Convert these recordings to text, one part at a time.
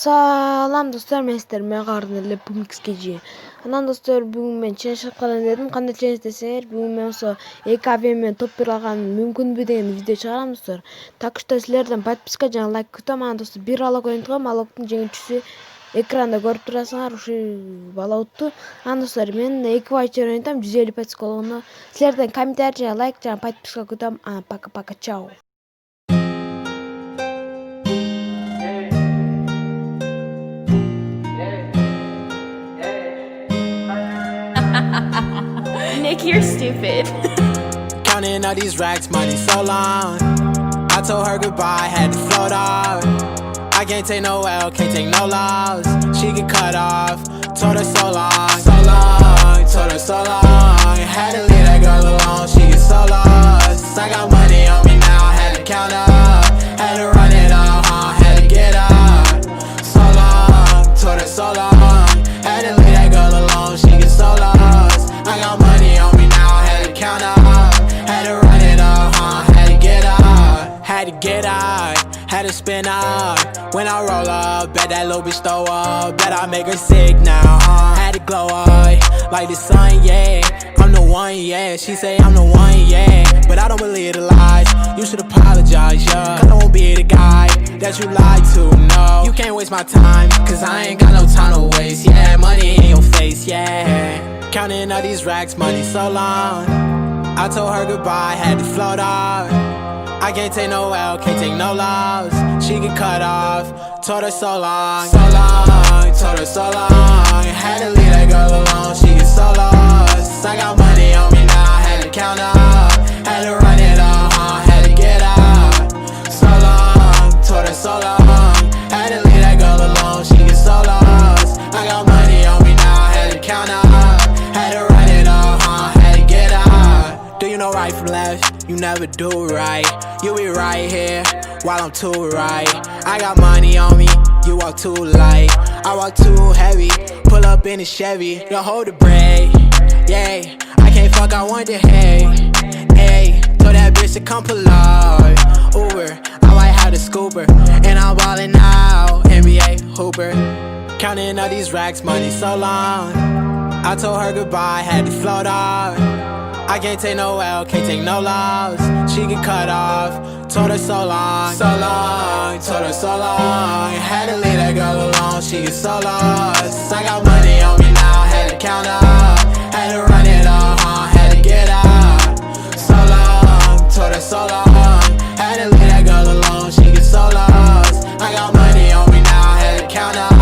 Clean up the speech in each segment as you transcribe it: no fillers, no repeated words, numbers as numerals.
Salam dostlar, men sizlerle karnıyla bu mix gece. Anan dostlar, bugün ben challenge yapalım dedim. Qanday challenge deseler, bugün men oso 2 AVM top 1 algan mümkünbü деген video чыгарам достор. Так что sizlerden подписка жана лайк күтөм. Анан достор, бир алак ойнотгом, алактын жеңүүчүсү экранда көрүп турасыңар, ушу бала утtu. Анан достор, мен 2 вайчер ойнотом, 150 подписка болгондо. Sizlerden комментарий жана лайк жана подписка күтөм. Пока-пока, чао. Nick, you're stupid. Counting all these racks, money so long. I told her goodbye, had to float off. I can't take no L, can't take no loss. She get cut off, told her so long, told her so long. Had to leave that girl alone, she get so lost. I got money on me now, had to count up, had to run it up, had to get up. So long, told her so long. Had to leave that girl alone, she get so lost. I got money on me now, had to count up, had to run it up, had to get up, had to get up, had to spin up. When I roll up, bet that little bitch throw up, bet I make her sick now, had to glow up, like the sun, yeah. I'm the one, yeah, she say I'm the one, yeah, but I don't believe the lies, you should apologize, yeah, cause I won't be the guy that you lied to, no. You can't waste my time, cause I ain't got no time to waste, yeah, money in your face, yeah. Counting all these racks, money so long. I told her goodbye, had to float off. I can't take no L, can't take no loss. She get cut off, told her so long, told her so long. Had to leave that girl alone, she get so lost. I got money on me now, had to count up, had to run it up, had to get up. So long, told her so long. Had to leave that girl alone, she get so lost. I got money on me now, had to count up. Had to run it up, had to get up. Do you know right from left? You never do right. You be right here, while I'm too right. I got money on me, you walk too light. I walk too heavy, pull up in a Chevy. Don't hold the brake, yeah. I can't fuck, I want the hay. Hey, told that bitch to come pull up. Uber, I might have the scooper. And I'm ballin' out, NBA hooper. Counting all these racks, money so long. I told her goodbye, had to float off. I can't take no L, can't take no loss. She get cut off, told her so long, told her so long. Had to leave that girl alone, she get so lost. I got money on me now, had to count up, had to run it up, had to get up. So long, told her so long. Had to leave that girl alone, she get so lost. I got money on me now, had to count up,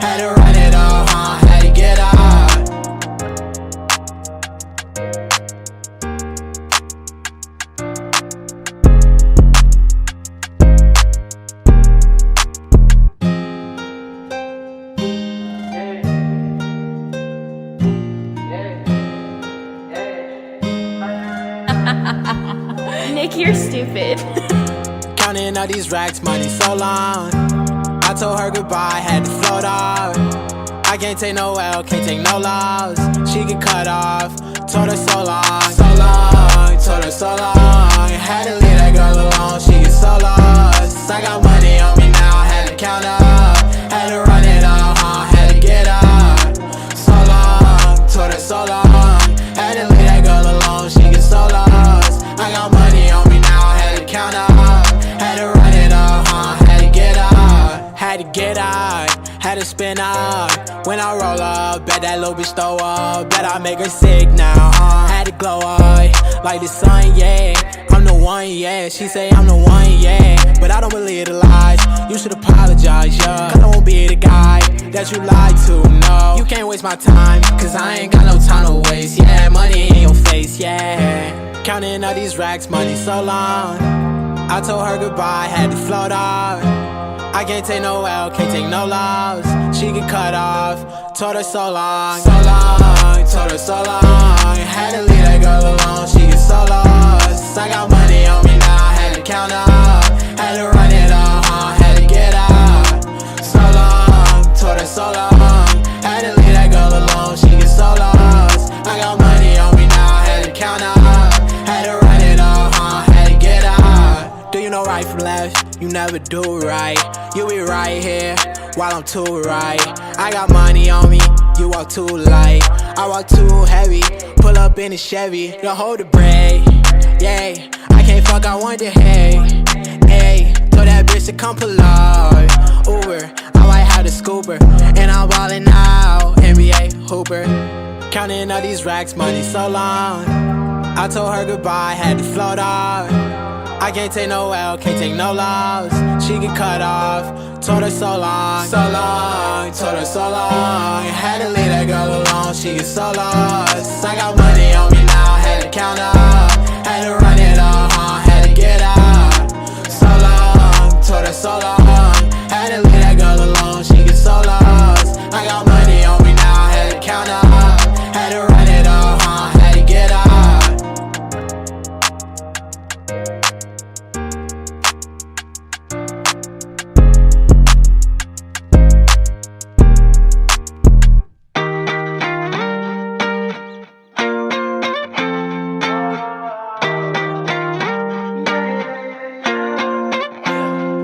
had to run it up, had to get up. Nick, you're stupid. Counting all these racks, money so long. I told her goodbye, had to float off. I can't take no L, can't take no loss. She get cut off, told her so long, told her so long. Had to leave that girl alone, she get so lost. I got money on me now, had to count up, had to run it up, had to get up. So long, told her so long. Had to leave that girl alone, she get so lost. I got money on me now, had to count up, had to run it up, had to get up, had to get up, had to spin up. When I roll up, bet that little bitch throw up, bet I make her sick now, had to glow up, like the sun, yeah. I'm the one, yeah, she say I'm the one, yeah, but I don't believe the lies, you should apologize, yeah, cause I won't be the guy that you lied to, no. You can't waste my time, cause I ain't got no time to waste, yeah, money in your face, yeah. Counting all these racks, money so long. I told her goodbye, had to float off. I can't take no L, can't take no loss. She get cut off, told her so long, told her so long. Had to leave that girl alone, she get so lost. I got money on me now, had to count up, had to run it up, had to get up. So long, told her so long. Had to leave that girl alone, she get so lost. I got money on me now, had to count up, had to run it up, had to get up. Do you know right from left? You never do right. You be right here, while I'm too right. I got money on me, you walk too light. I walk too heavy, pull up in a Chevy. Don't hold the brake, yeah. I can't fuck, I want the hay, hey. Told that bitch to come pull up, Uber. I might have the scooper, and I'm ballin' out, NBA hooper. Counting all these racks, money so long. I told her goodbye, had to float off. I can't take no L, can't take no loss. She get cut off, told her so long, told her so long. Had to leave that girl alone, she get so lost. I got money on me now, had to count up, had to run it all, had to get out. So long, told her so long. Had to leave that girl alone, she get so lost. I got money on me now, had to count up, had to run it all, had to get out.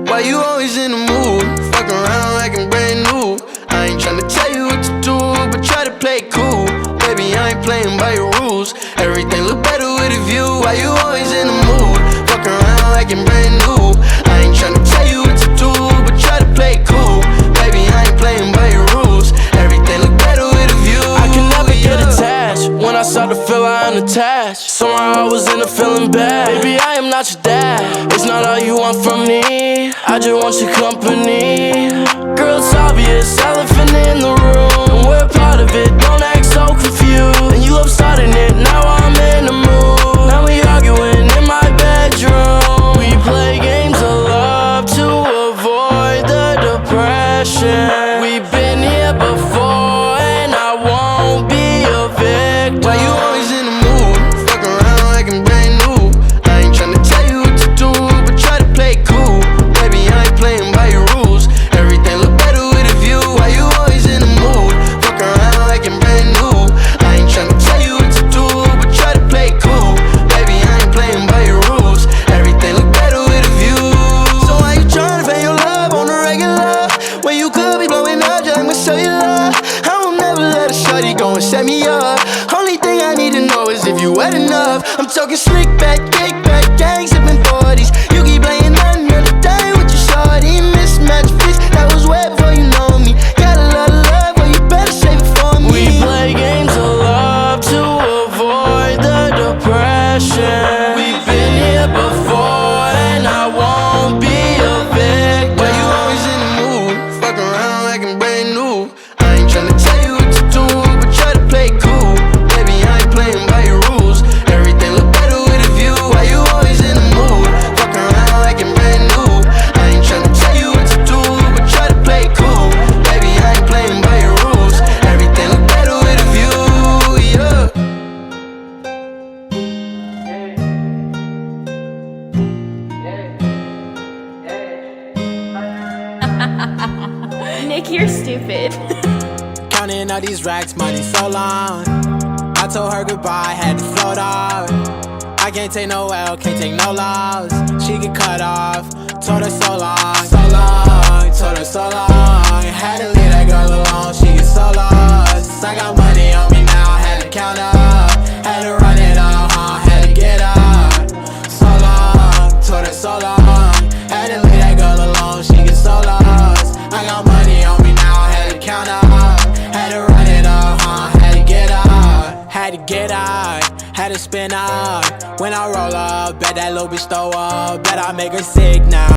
Why you always in the mood? Fuck around like I'm brand new. I ain't tryna tell you what to do, but try to play it cool. Baby, I ain't playing by your rules. Everything look better with a view. Why you always in the mood? Fuck around like I'm brand new. I ain't tryna tell you what to do, but try to play it cool. Baby, I ain't playing by your rules. Everything look better with a view. I can never get attached. When I start to feel I unattached, somehow I was in a feeling bad. Baby, I am not your dad. It's not all you want from me, I just want your company. Girl, it's obvious, elephant in the room, and we're part of it, don't act so confused. And you love starting it, now I'm in the mood. Now we arguing in my bedroom. We play games of love to avoid the depression. We've been here before, and I won't be a victim. Why you always in the mood? Fuck around like I'm brand new. I ain't tryna tell you what to do, but try to play it cool. Baby, I ain't playing by your rules. Everything look better with a view. Why you always in the mood? Fuck around like I'm brand new. I ain't tryna tell you what to do, but try to play it cool. Baby, I ain't playing by your rules. Everything look better with a view. So why you tryna pay your love on the regular, when you could be blowing up just like my cellular? I will never let a shawty go and set me up. Only thing I need to know is if you wet enough. I'm talking slick back, kick back, gang sipping 40s. You keep playing another day with your shawty. Mismatch fits, that was wet before you know me. Got a lot of love, but you better save it for me. We play games of love to avoid the depression. We've been here before, and I won't be a victim. Why you always in the mood? Fuck around like I'm brand new. I ain't tryna tell you what to do, but try to play it cool. Baby, I ain't playing by your rules. Everything look better with a view. Why you always in the mood? Fuck around like I'm brand new. I ain't tryna tell you what to do, but try to play it cool. Baby, I ain't playing by your rules. Everything look better with a view, yeah. Nick, you're stupid. Counting all these racks, money so long. I told her goodbye, had to float off. I can't take no L, can't take no loss. She get cut off, told her so long, told her so long. Had to leave that girl alone, she get so lost. I got money on me now, had to count up, had to run it all, had to get out. So long, told her so long. Had to leave that girl alone, she get so lost. I got money on me now, had to count up, had to run it all, had to get out. Had to get out, had to spin out. When I roll up, bet that little bitch throw up, bet I make her sick now.